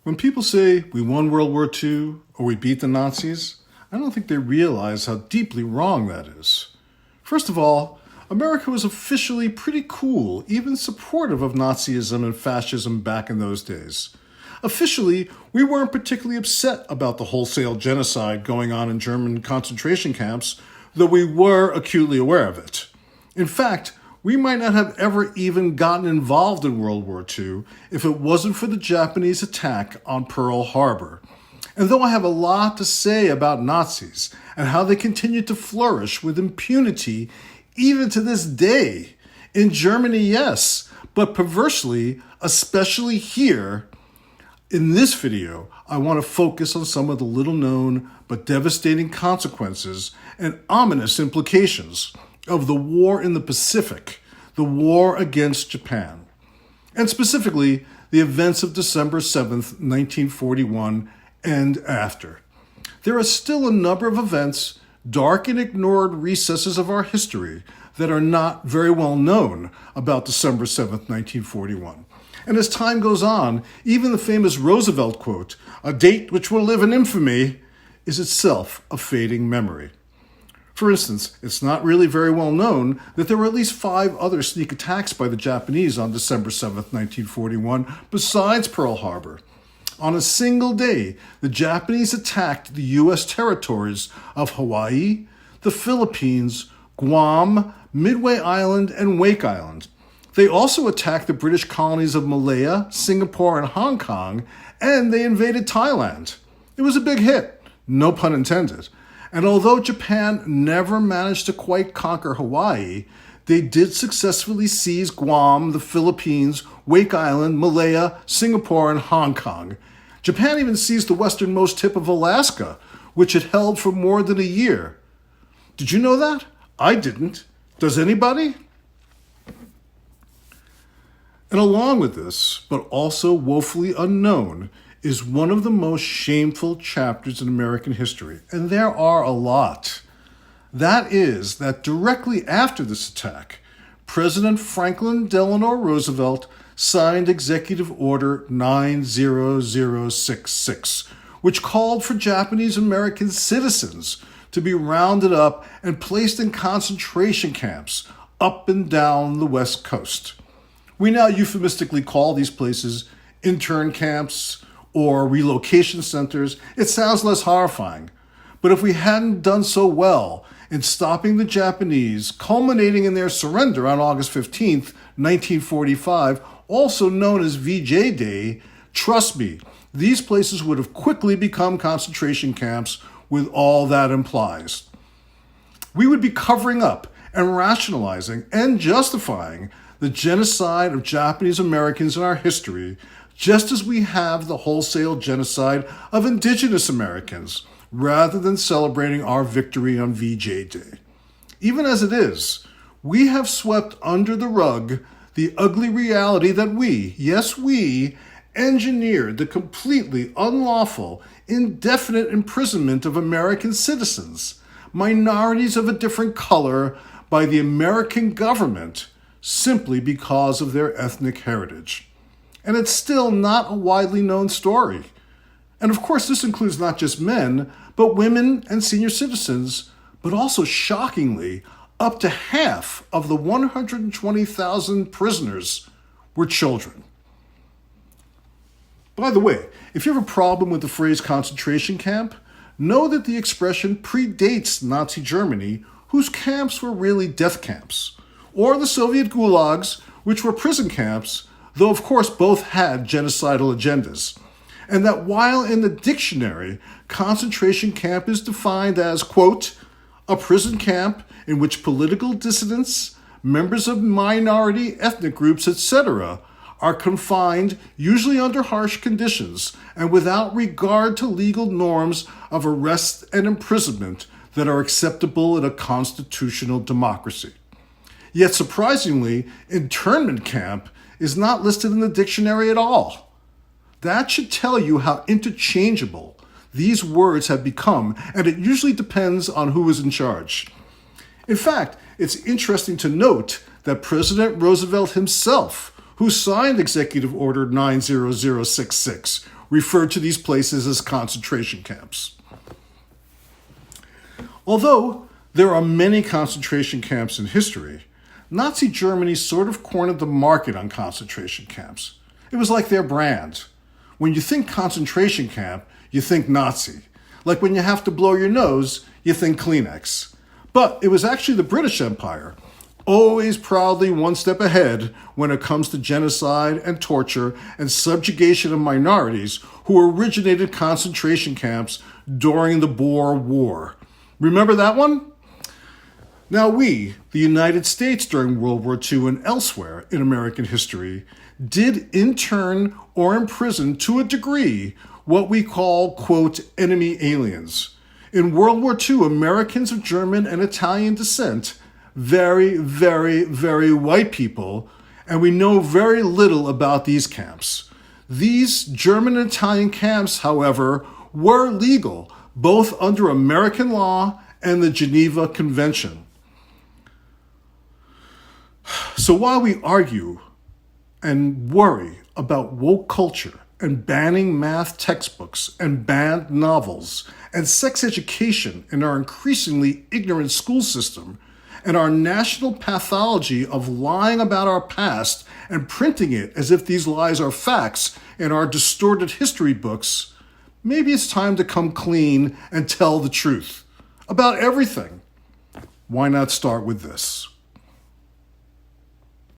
When people say we won World War II or we beat the Nazis, I don't think they realize how deeply wrong that is. First of all, America was officially pretty cool, even supportive of Nazism and fascism back in those days. Officially, we weren't particularly upset about the wholesale genocide going on in German concentration camps, though we were acutely aware of it. In fact, we might not have ever even gotten involved in World War II if it wasn't for the Japanese attack on Pearl Harbor. And though I have a lot to say about Nazis and how they continue to flourish with impunity even to this day, in Germany, yes, but perversely, especially here, in this video, I want to focus on some of the little-known but devastating consequences and ominous implications of the war in the Pacific, the war against Japan, and specifically the events of December 7th, 1941 and after. There are still a number of events, dark and ignored recesses of our history, that are not very well known about December 7th, 1941. And as time goes on, even the famous Roosevelt quote, "A date which will live in infamy," is itself a fading memory. For instance, it's not really very well known that there were at least 5 other sneak attacks by the Japanese on December 7th, 1941, besides Pearl Harbor. On a single day, the Japanese attacked the U.S. territories of Hawaii, the Philippines, Guam, Midway Island, and Wake Island. They also attacked the British colonies of Malaya, Singapore, and Hong Kong, and they invaded Thailand. It was a big hit, no pun intended. And although Japan never managed to quite conquer Hawaii, they did successfully seize Guam, the Philippines, Wake Island, Malaya, Singapore, and Hong Kong. Japan even seized the westernmost tip of Alaska, which it held for more than a year. Did you know that? I didn't. Does anybody? And along with this, but also woefully unknown, is one of the most shameful chapters in American history, and there are a lot. That is that directly after this attack, President Franklin Delano Roosevelt signed Executive Order 90066, which called for Japanese American citizens to be rounded up and placed in concentration camps up and down the West Coast. We now euphemistically call these places intern camps or relocation centers. It sounds less horrifying. But if we hadn't done so well in stopping the Japanese, culminating in their surrender on August 15th, 1945, also known as VJ Day, trust me, these places would have quickly become concentration camps with all that implies. We would be covering up and rationalizing and justifying the genocide of Japanese Americans in our history, just as we have the wholesale genocide of indigenous Americans, rather than celebrating our victory on VJ Day. Even as it is, we have swept under the rug the ugly reality that we, yes we, engineered the completely unlawful, indefinite imprisonment of American citizens, minorities of a different color, by the American government simply because of their ethnic heritage. And it's still not a widely known story. And of course, this includes not just men, but women and senior citizens, but also shockingly, up to half of the 120,000 prisoners were children. By the way, if you have a problem with the phrase concentration camp, know that the expression predates Nazi Germany, whose camps were really death camps, or the Soviet gulags, which were prison camps, though of course both had genocidal agendas. And that while in the dictionary, concentration camp is defined as, quote, a prison camp in which political dissidents, members of minority ethnic groups, etc., are confined, usually under harsh conditions, and without regard to legal norms of arrest and imprisonment that are acceptable in a constitutional democracy. Yet surprisingly, internment camp is not listed in the dictionary at all. That should tell you how interchangeable these words have become, and it usually depends on who is in charge. In fact, it's interesting to note that President Roosevelt himself, who signed Executive Order 90066, referred to these places as concentration camps. Although there are many concentration camps in history, Nazi Germany sort of cornered the market on concentration camps. It was like their brand. When you think concentration camp, you think Nazi. Like when you have to blow your nose, you think Kleenex. But it was actually the British Empire, always proudly one step ahead when it comes to genocide and torture and subjugation of minorities, who originated concentration camps during the Boer War. Remember that one? Now we, the United States during World War II and elsewhere in American history, did intern or imprison to a degree what we call, quote, enemy aliens. In World War II, Americans of German and Italian descent, very, very, very white people, and we know very little about these camps. These German and Italian camps, however, were legal, both under American law and the Geneva Convention. So while we argue and worry about woke culture and banning math textbooks and banned novels and sex education in our increasingly ignorant school system and our national pathology of lying about our past and printing it as if these lies are facts in our distorted history books, maybe it's time to come clean and tell the truth about everything. Why not start with this?